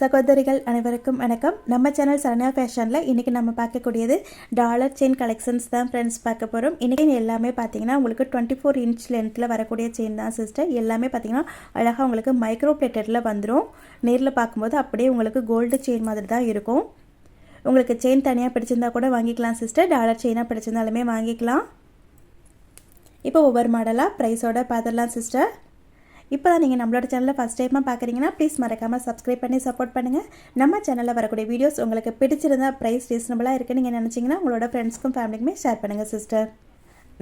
சகோதரிகள் அனைவருக்கும் வணக்கம். நம்ம சேனல் சரண்யா ஃபேஷனில் இன்றைக்கி நம்ம பார்க்கக்கூடியது டாலர் செயின் கலெக்ஷன்ஸ் தான் ஃப்ரெண்ட்ஸ் பார்க்க போகிறோம். இன்றைக்கி எல்லாமே பார்த்தீங்கன்னா உங்களுக்கு 24 இன்ச் லென்த்தில் வரக்கூடிய செயின் தான் சிஸ்டர். எல்லாமே பார்த்தீங்கன்னா அழகாக உங்களுக்கு மைக்ரோ பிளேட்டடில் வந்துடும். நேரில் பார்க்கும்போது அப்படியே உங்களுக்கு கோல்டு செயின் மாதிரி தான் இருக்கும். உங்களுக்கு செயின் தனியாக பிடிச்சிருந்தா கூட வாங்கிக்கலாம் சிஸ்டர். டாலர் செயினாக பிடிச்சிருந்தாலுமே வாங்கிக்கலாம். இப்போ ஒவ்வொரு மாடலாக ப்ரைஸோட பார்த்துடலாம் சிஸ்டர். இப்போ தான் நீங்கள் நம்மளோட சேனலில் ஃபஸ்ட் டைமாக பார்க்குறீங்கன்னா ப்ளீஸ் மறக்காமல் சப்ஸ்கிரைப் பண்ணி சப்போர்ட் பண்ணுங்கள். நம்ம சேனலில் வரக்கூடிய வீடியோஸ் உங்களுக்கு பிடிச்சிருந்தா ப்ரைஸ் ரீசனபிளாக இருக்குன்னு நீங்கள் நினச்சிங்கன்னா உங்களோட ஃப்ரெண்ட்ஸ்க்கும் ஃபேமிலிக்குமே ஷேர் பண்ணுங்கள் சிஸ்டர்.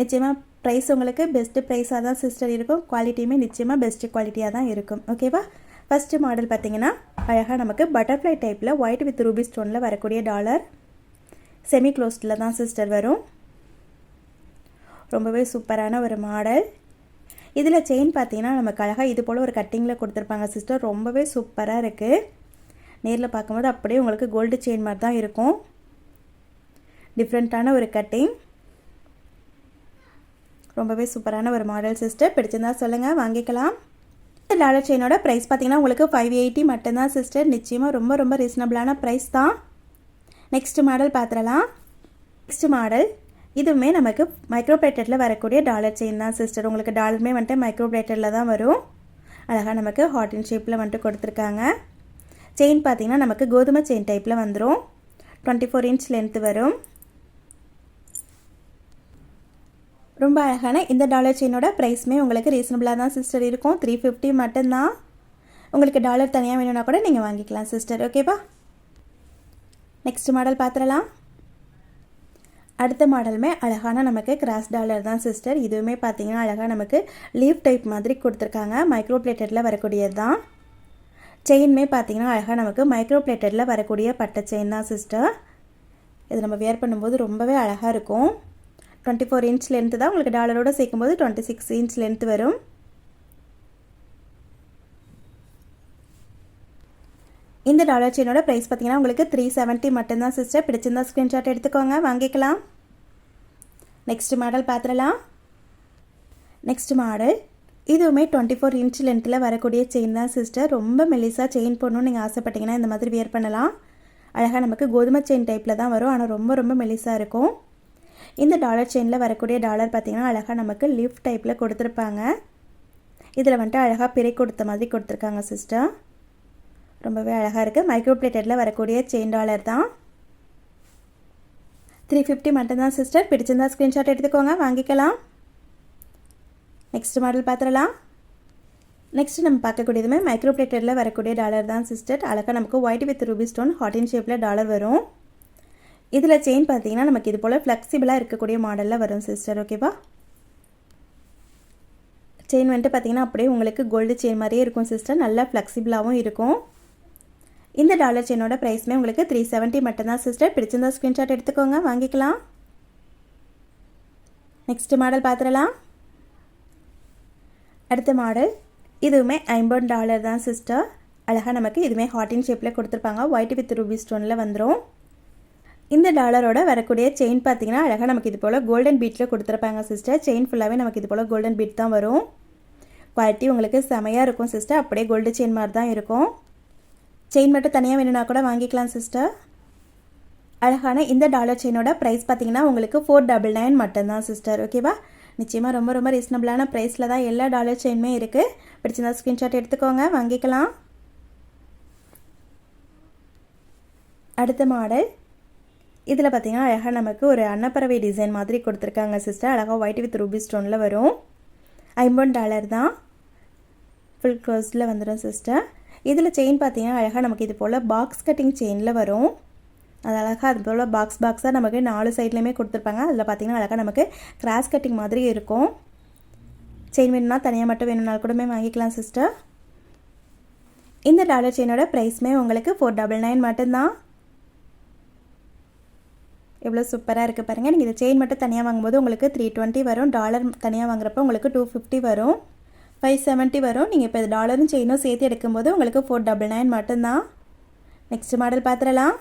நிச்சயமாக ப்ரைஸ் உங்களுக்கு பெஸ்ட்டு ப்ரைஸாக தான் சிஸ்டர் இருக்கும். குவாலிட்டியுமே நிச்சயமாக பெஸ்ட்டு குவாலிட்டியாக தான் இருக்கும். ஓகேவா? ஃபஸ்ட்டு மாடல் பார்த்திங்கன்னா அழகாக நமக்கு பட்டர்ஃப்ளை டைப்பில் ஒயிட் வித் ரூபி ஸ்டோனில் வரக்கூடிய டாலர் செமி க்ளோஸ்டில் தான் சிஸ்டர் வரும். ரொம்பவே சூப்பரான ஒரு மாடல். இதில் செயின் பார்த்தீங்கன்னா நமக்கு அழகாக இது போல் ஒரு கட்டிங்கில் கொடுத்துருப்பாங்க சிஸ்டர். ரொம்பவே சூப்பராக இருக்குது. நேரில் பார்க்கும்போது அப்படியே உங்களுக்கு கோல்டு செயின் மாதிரி தான் இருக்கும். டிஃப்ரெண்ட்டான ஒரு கட்டிங். ரொம்பவே சூப்பரான ஒரு மாடல் சிஸ்டர். பிடிச்சிருந்தா சொல்லுங்கள், வாங்கிக்கலாம். இந்த டாலர் செயினோட ப்ரைஸ் பார்த்தீங்கன்னா உங்களுக்கு 580 மட்டும்தான் சிஸ்டர். நிச்சயமாக ரொம்ப ரொம்ப ரீசனபிளான ப்ரைஸ் தான். நெக்ஸ்ட் மாடல் பார்த்துடலாம். நெக்ஸ்ட் மாடல் இதுவுமே நமக்கு மைக்ரோ பிளேட்டடில் வரக்கூடிய டாலர் செயின் தான் சிஸ்டர். உங்களுக்கு டாலருமே வந்துட்டு மைக்ரோ பிளேட்டடில் தான் வரும். அழகாக நமக்கு ஹார்ட் இன் ஷேப்பில் வந்துட்டு கொடுத்துருக்காங்க. செயின் பார்த்திங்கன்னா நமக்கு கோதுமை செயின் டைப்பில் வந்துடும். 24 இன்ச் லென்த்து வரும். ரொம்ப அழகான இந்த டாலர் செயினோட ப்ரைஸுமே உங்களுக்கு ரீசனபிளாக தான் சிஸ்டர் இருக்கும். 350 மட்டும்தான். உங்களுக்கு டாலர் தனியாக வேணும்னா கூட நீங்கள் வாங்கிக்கலாம் சிஸ்டர். ஓகேவா? நெக்ஸ்ட் மாடல் பார்த்துடலாம். அடுத்த மாடலுமே அழகான நமக்கு கிராஸ் டாலர் தான் சிஸ்டர். இதுவுமே பார்த்தீங்கன்னா அழகாக நமக்கு லீவ் டைப் மாதிரி கொடுத்துருக்காங்க. மைக்ரோ பிளேட்டடில் வரக்கூடியது தான். செயின்மே பார்த்தீங்கன்னா அழகாக நமக்கு மைக்ரோ பிளேட்டடில் வரக்கூடிய பட்டை செயின் தான் சிஸ்டர். இது நம்ம வேர் பண்ணும்போது ரொம்பவே அழகாக இருக்கும். 24 இன்ச் லென்த்து தான். உங்களுக்கு டாலரோடு சேர்க்கும்போது 26 இன்ச் லென்த் வரும். இந்த டாலர் செயினோட ப்ரைஸ் பார்த்தீங்கன்னா உங்களுக்கு 370 மட்டும்தான் சிஸ்டர். பிடிச்சிருந்தா ஸ்க்ரீன்ஷாட் எடுத்துக்கோங்க, வாங்கிக்கலாம். நெக்ஸ்ட் மாடல் பார்த்துடலாம். நெக்ஸ்ட் மாடல் இதுவுமே 24 இன்ச் லென்த்தில் வரக்கூடிய செயின் தான் சிஸ்டர். ரொம்ப மெலிசாக செயின் போடணும்னு நீங்கள் ஆசைப்பட்டீங்கன்னா இந்த மாதிரி வியர் பண்ணலாம். அழகாக நமக்கு கோதுமை செயின் டைப்பில் தான் வரும். ஆனால் ரொம்ப ரொம்ப மெலிசாக இருக்கும். இந்த டாலர் செயினில் வரக்கூடிய டாலர் பார்த்திங்கன்னா அழகாக நமக்கு லீஃப் டைப்பில் கொடுத்துருப்பாங்க. இதில் வந்துட்டு அழகாக பிறை கொடுத்த மாதிரி கொடுத்துருக்காங்க சிஸ்டர். ரொம்பவே அழகாக இருக்குது. மைக்ரோ பிளேட்டடில் வரக்கூடிய செயின் டாலர் தான். 350 மட்டும்தான் சிஸ்டர். பிடிச்சிருந்தா ஸ்க்ரீன்ஷாட் எடுத்துக்கோங்க, வாங்கிக்கலாம். நெக்ஸ்ட் மாடல் பார்த்துடலாம். நெக்ஸ்ட் நம்ம பார்க்கக்கூடியதுமே மைக்ரோ பிளேட்டடில் வரக்கூடிய டாலர் தான் சிஸ்டர். அழகாக நமக்கு white with ruby stone heart in ஷேப்பில் டாலர் வரும். இதில் செயின் பார்த்தீங்கன்னா நமக்கு இது போல் ஃப்ளெக்சிபிளாக இருக்கக்கூடிய மாடலில் வரும் சிஸ்டர். ஓகேவா? செயின் வந்துட்டு பார்த்தீங்கன்னா அப்படியே உங்களுக்கு கோல்டு செயின் மாதிரியே இருக்கும் சிஸ்டர். நல்லா ஃப்ளெக்சிபிளாகவும் இருக்கும். இந்த டாலர் செயினோட ப்ரைஸுமே உங்களுக்கு 370 மட்டும்தான் சிஸ்டர். பிடிச்சிருந்தா ஸ்க்ரீன்ஷாட் எடுத்துக்கோங்க, வாங்கிக்கலாம். நெக்ஸ்ட் மாடல் பார்த்துடலாம். அடுத்த மாடல் இதுவுமே $50 தான் சிஸ்டர். அழகாக நமக்கு இதுவுமே ஹார்ட் இன் ஷேப்பில் கொடுத்துருப்பாங்க. ஒயிட் வித் ரூபி ஸ்டோனில் வந்துடும். இந்த டாலரோட வரக்கூடிய செயின் பார்த்தீங்கன்னா அழகாக நமக்கு இது போல் கோல்டன் பீட்டில் கொடுத்துருப்பாங்க சிஸ்டர். செயின் ஃபுல்லாகவே நமக்கு இது போல் கோல்டன் பீட் தான் வரும். குவாலிட்டி உங்களுக்கு செமையாக இருக்கும் சிஸ்டர். அப்படியே கோல்டு செயின் மாதிரி தான் இருக்கும். செயின் மட்டும் தனியாக வேணும்னா கூட வாங்கிக்கலாம் சிஸ்டர். அழகான இந்த டாலர் செயினோட ப்ரைஸ் பார்த்தீங்கன்னா உங்களுக்கு 499 மட்டும்தான் சிஸ்டர். ஓகேவா? நிச்சயமாக ரொம்ப ரொம்ப ரீசனபிளான ப்ரைஸில் தான் எல்லா டாலர் செயினுமே இருக்குது. பிடிச்சிருந்தா ஸ்க்ரீன்ஷாட் எடுத்துக்கோங்க, வாங்கிக்கலாம். அடுத்த மாடல் இதில் பார்த்தீங்கன்னா அழகாக நமக்கு ஒரு அன்னப்பறவை டிசைன் மாதிரி கொடுத்துருக்காங்க சிஸ்டர். அழகாக ஒயிட் வித் ரூபி ஸ்டோனில் வரும். $50 தான். ஃபுல் க்ளோஸில் வந்துடும் சிஸ்டர். இதில் செயின் பார்த்தீங்கன்னா அழகாக நமக்கு இது போல் பாக்ஸ் கட்டிங் செயினில் வரும். அது அழகாக அது போல் பாக்ஸாக நமக்கு 4 சைட்லேயுமே கொடுத்துருப்பாங்க. அதில் பார்த்தீங்கன்னா அழகாக நமக்கு கிராஸ் கட்டிங் மாதிரி இருக்கும். செயின் வேணும்னா தனியாக மட்டும் வேணும்னாலும் கூட வாங்கிக்கலாம் சிஸ்டர். இந்த டாலர் செயினோட ப்ரைஸுமே உங்களுக்கு 499 மட்டும்தான். எவ்வளோ சூப்பராக இருக்குது பாருங்கள். நீங்கள் இந்த செயின் மட்டும் தனியாக வாங்கும்போது உங்களுக்கு 320 வரும். டாலர் தனியாக வாங்குறப்போ உங்களுக்கு 250 வரும். 570 வரும். நீங்கள் இப்போ டாலரும் செயினும் சேர்த்து எடுக்கும்போது உங்களுக்கு 499 மட்டும்தான். நெக்ஸ்ட் மாடல் பார்த்துடலாம்.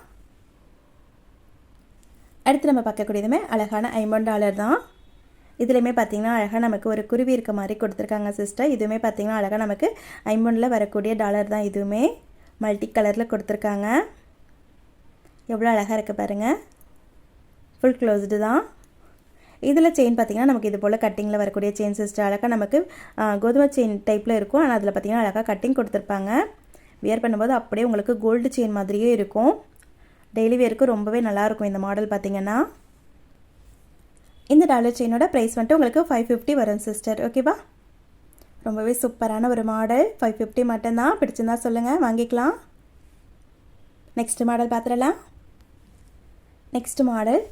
அடுத்து நம்ம பார்க்கக்கூடியதுமே அழகான $50 தான். இதுலையுமே பார்த்தீங்கன்னா அழகாக நமக்கு ஒரு குருவி இருக்க மாதிரி கொடுத்துருக்காங்க சிஸ்டர். இதுவுமே பார்த்தீங்கன்னா அழகாக நமக்கு 50 வரக்கூடிய டாலர் தான். இதுவுமே மல்டி கலரில் கொடுத்துருக்காங்க. எவ்வளோ அழகாக இருக்குது பாருங்கள். ஃபுல் க்ளோஸ்டு தான். இதில் செயின் பார்த்திங்கன்னா நமக்கு இது போல் கட்டிங்கில் வரக்கூடிய செயின் சிஸ்டர். அழகாக நமக்கு கோதுமை செயின் டைப்பில் இருக்கும். ஆனால் அதில் பார்த்திங்கன்னா அழகாக கட்டிங் கொடுத்துருப்பாங்க. வியர் பண்ணும்போது அப்படியே உங்களுக்கு கோல்டு செயின் மாதிரியே இருக்கும். டெய்லி வியருக்கு ரொம்பவே நல்லாயிருக்கும் இந்த மாடல் பார்த்திங்கன்னா. இந்த டாலர் செயினோட ப்ரைஸ் வந்துட்டு உங்களுக்கு 550 வரும் சிஸ்டர். ஓகேவா? ரொம்பவே சூப்பரான ஒரு மாடல். 550 மட்டும்தான். பிடிச்சிருந்தா சொல்லுங்கள், வாங்கிக்கலாம். நெக்ஸ்ட் மாடல் பார்த்துடலாம். நெக்ஸ்ட் மாடல்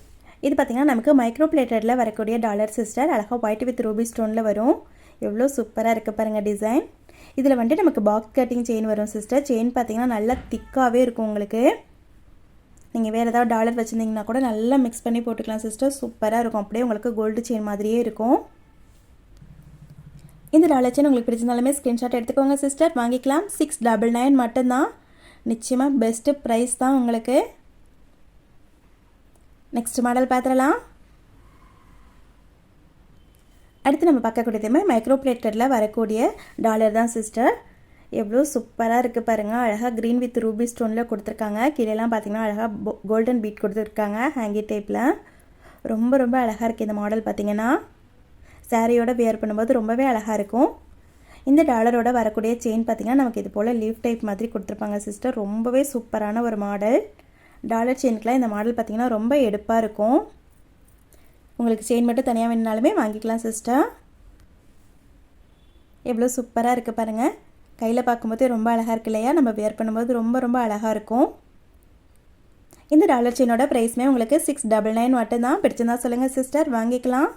இது பார்த்திங்கன்னா நமக்கு மைக்ரோ பிளேட்டடில் வரக்கூடிய டாலர் சிஸ்டர். அழகாக ஒயிட் வித் ரூபி ஸ்டோனில் வரும். எவ்வளோ சூப்பராக இருக்குது பாருங்கள் டிசைன். இதில் வந்துட்டு நமக்கு பாக்ஸ் கட்டிங் செயின் வரும் சிஸ்டர். செயின் பார்த்திங்கன்னா நல்லா திக்காகவே இருக்கும் உங்களுக்கு. நீங்கள் வேறு ஏதாவது டாலர் வச்சுருந்தீங்கன்னா கூட நல்லா மிக்ஸ் பண்ணி போட்டுக்கலாம் சிஸ்டர். சூப்பராக இருக்கும். அப்படியே உங்களுக்கு கோல்டு செயின் மாதிரியே இருக்கும். இந்த டாலர் செயின் உங்களுக்கு பிடிச்சிருந்தாலுமே ஸ்க்ரீன்ஷாட் எடுத்துக்கோங்க சிஸ்டர், வாங்கிக்கலாம். 699 மட்டும்தான். நிச்சயமாக பெஸ்ட்டு ப்ரைஸ் தான் உங்களுக்கு. நெக்ஸ்ட் மாடல் பார்த்துடலாம். அடுத்து நம்ம பார்க்கக்கூடியதுமே மைக்ரோ பிளேட்டடில் வரக்கூடிய டாலர் தான் சிஸ்டர். எவ்வளோ சூப்பராக இருக்குது பாருங்கள். அழகாக க்ரீன் வித் ரூபி ஸ்டோனில் கொடுத்துருக்காங்க. கீழேலாம் பார்த்திங்கன்னா அழகாக கோல்டன் பீட் கொடுத்துருக்காங்க ஹேங்கி டைப்பில். ரொம்ப ரொம்ப அழகாக இருக்குது இந்த மாடல் பார்த்திங்கன்னா. சாரியோட வியர் பண்ணும்போது ரொம்பவே அழகாக இருக்கும். இந்த டாலரோட வரக்கூடிய செயின் பார்த்திங்கன்னா நமக்கு இது போல் லீஃப் டைப் மாதிரி கொடுத்துருப்பாங்க சிஸ்டர். ரொம்பவே சூப்பரான ஒரு மாடல். டாலர் செயினுக்குலாம் இந்த மாடல் பார்த்திங்கன்னா ரொம்ப எடுப்பாக இருக்கும். உங்களுக்கு செயின் மட்டும் தனியாக வேணுனாலுமே வாங்கிக்கலாம் சிஸ்டர். எவ்வளோ சூப்பராக இருக்குது பாருங்கள். கையில் பார்க்கும்போதே ரொம்ப அழகாக இருக்கு இல்லையா? நம்ம வியர் பண்ணும்போது ரொம்ப ரொம்ப அழகாக இருக்கும். இந்த டாலர் செயினோட ப்ரைஸுமே உங்களுக்கு 699 மட்டும்தான். பிடிச்சிருந்தா சொல்லுங்கள் சிஸ்டர், வாங்கிக்கலாம்.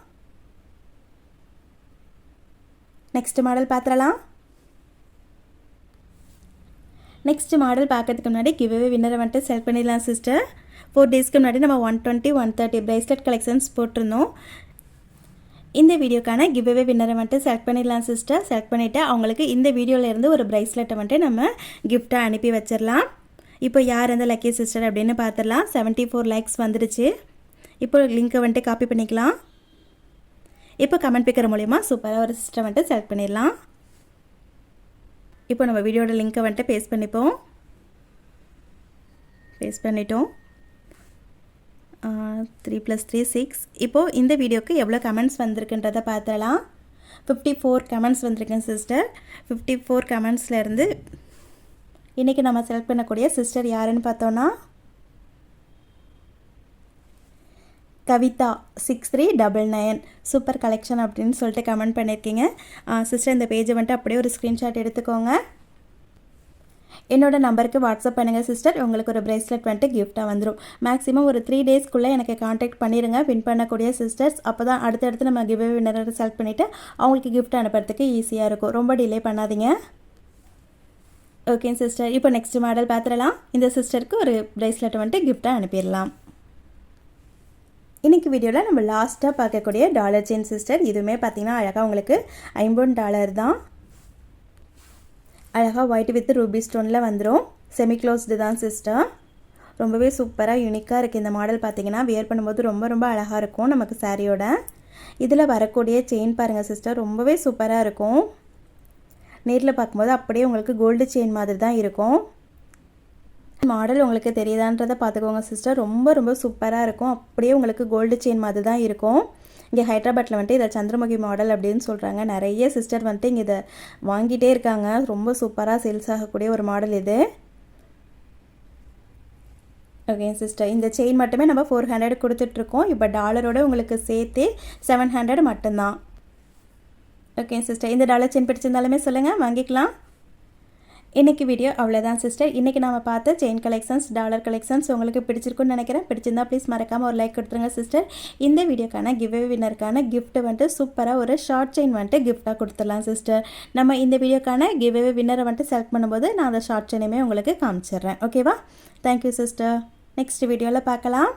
நெக்ஸ்ட் மாடல் பார்த்துடலாம். நெக்ஸ்ட் மாடல் பார்க்கறதுக்கு முன்னாடி கிவ்அவே வின்னரை வந்துட்டு செலக்ட் பண்ணிடலாம் சிஸ்டர். 4 டேஸ்க்கு முன்னாடி நம்ம 120, 130 ப்ரைஸ்லெட் கலெக்ஷன்ஸ் போட்டிருந்தோம். இந்த வீடியோக்கான கிவ்அவே வின்னரை வந்துட்டு செலக்ட் பண்ணிடலாம் சிஸ்டர். செலக்ட் பண்ணிவிட்டு அவங்களுக்கு இந்த வீடியோவிலேருந்து ஒரு ப்ரைஸ்லெட்டை வந்துட்டு நம்ம கிஃப்டாக அனுப்பி வச்சிடலாம். இப்போ யார் அந்த லக்கி சிஸ்டர் அப்படின்னு பார்த்துடலாம். 74 லைக்ஸ் வந்துடுச்சு. இப்போ லிங்க்கை வந்துட்டு காப்பி பண்ணிக்கலாம். இப்போ கமெண்ட் பிக்கர் மூலிமா சூப்பராக ஒரு சிஸ்டர் வந்துட்டு செலக்ட் பண்ணிடலாம். இப்போ நம்ம வீடியோட லிங்க்கை வந்துட்டு பேஸ்ட் பண்ணிப்போம். பேஸ்ட் பண்ணிட்டோம். 3 + 3 6. இப்போது இந்த வீடியோக்கு எவ்வளோ கமெண்ட்ஸ் வந்திருக்குன்றதை பார்த்துடலாம். 54 கமெண்ட்ஸ் வந்திருக்கேன் சிஸ்டர். 54 கமெண்ட்ஸ்லேருந்து இன்றைக்கி நம்ம செலக்ட் பண்ணக்கூடிய சிஸ்டர் யாருன்னு பார்த்தோன்னா கவிதா 6399 சூப்பர் கலெக்ஷன் அப்படின்னு சொல்லிட்டு கமெண்ட் பண்ணியிருக்கீங்க சிஸ்டர். இந்த பேஜை வந்துட்டு அப்படியே ஒரு ஸ்க்ரீன்ஷாட் எடுத்துக்கோங்க. என்னோட நம்பருக்கு வாட்ஸ்அப் பண்ணுங்கள் சிஸ்டர். உங்களுக்கு ஒரு ப்ரேஸ்லெட் வந்துட்டு கிஃப்ட்டாக வந்துடும். மேக்ஸிமம் ஒரு 3 டேஸ்க்குள்ளே எனக்கு காண்டாக்ட் பண்ணிடுங்க வின் பண்ணக்கூடிய சிஸ்டர்ஸ். அப்போ தான் அடுத்தடுத்து நம்ம கிவ்அவே வின்னரை செலக்ட் பண்ணிவிட்டு அவங்களுக்கு கிஃப்ட் அனுப்புறதுக்கு ஈஸியாக இருக்கும். ரொம்ப டிலே பண்ணாதீங்க. Okay sister. இப்போ நெக்ஸ்ட் மாடல் பார்த்துடலாம். இந்த சிஸ்டருக்கு ஒரு ப்ரேஸ்லெட் வந்துட்டு கிஃப்ட்டாக அனுப்பிடலாம். இன்றைக்கி வீடியோவில் நம்ம லாஸ்ட்டாக பார்க்கக்கூடிய டாலர் செயின் சிஸ்டர். இதுவுமே பார்த்திங்கன்னா அழகாக உங்களுக்கு $50 தான். அழகாக ஒயிட் வித் ரூபி ஸ்டோனில் வந்துடும். செமி க்ளோஸ்டு தான் சிஸ்டர். ரொம்பவே சூப்பராக யூனிக்காக இருக்குது இந்த மாடல். பார்த்திங்கன்னா வியர் பண்ணும்போது ரொம்ப ரொம்ப அழகாக இருக்கும் நமக்கு சாரியோட. இதில் வரக்கூடிய செயின் பாருங்கள் சிஸ்டர், ரொம்பவே சூப்பராக இருக்கும். நேரில் பார்க்கும்போது அப்படியே உங்களுக்கு கோல்டு செயின் மாதிரி தான் இருக்கும். மாடல் உங்களுக்கு தெரியுதான்றதை பார்த்துக்கோங்க சிஸ்டர். ரொம்ப ரொம்ப சூப்பராக இருக்கும். அப்படியே உங்களுக்கு கோல்டு செயின் மாதிரி தான் இருக்கும். இங்கே ஹைதராபாத்தில் வந்துட்டு இதை சந்திரமுகி மாடல் அப்படின்னு சொல்கிறாங்க. நிறைய சிஸ்டர் வந்துட்டு இங்கே இதை வாங்கிட்டே இருக்காங்க. ரொம்ப சூப்பராக சேல்ஸ் ஆகக்கூடிய ஒரு மாடல் இது. Okay sister. இந்த செயின் மட்டுமே நம்ம 400 கொடுத்துட்ருக்கோம். இப்போ டாலரோட உங்களுக்கு சேர்த்து 700 மட்டும்தான். Okay sister. இந்த டாலர் செயின் பிடிச்சிருந்தாலுமே சொல்லுங்கள், வாங்கிக்கலாம். இன்றைக்கி வீடியோ அவ்வளோதான் சிஸ்டர். இன்றைக்கி நம்ம பார்த்த செயின் கலெக்ஷன்ஸ், டாலர் கலெக்ஷன்ஸ் உங்களுக்கு பிடிச்சிருக்குன்னு நினைக்கிறேன். பிடிச்சிருந்தா ப்ளீஸ் மறக்காமல் ஒரு லைக் கொடுத்துருங்க சிஸ்டர். இந்த வீடியோக்கான கிவ்அவே வின்னருக்கான கிஃப்ட் வந்துட்டு சூப்பராக ஒரு ஷார்ட் செயின் வந்துட்டு கிஃப்டாக கொடுத்துடலாம் சிஸ்டர். நம்ம இந்த வீடியோக்கான கிவ்அவே வின்னரை வந்துட்டு செலக்ட் பண்ணும்போது நான் அந்த ஷார்ட் செயினையுமே உங்களுக்கு காமிச்சிடுறேன். ஓகேவா? Thank you sister. நெக்ஸ்ட் வீடியோவில் பார்க்கலாம்.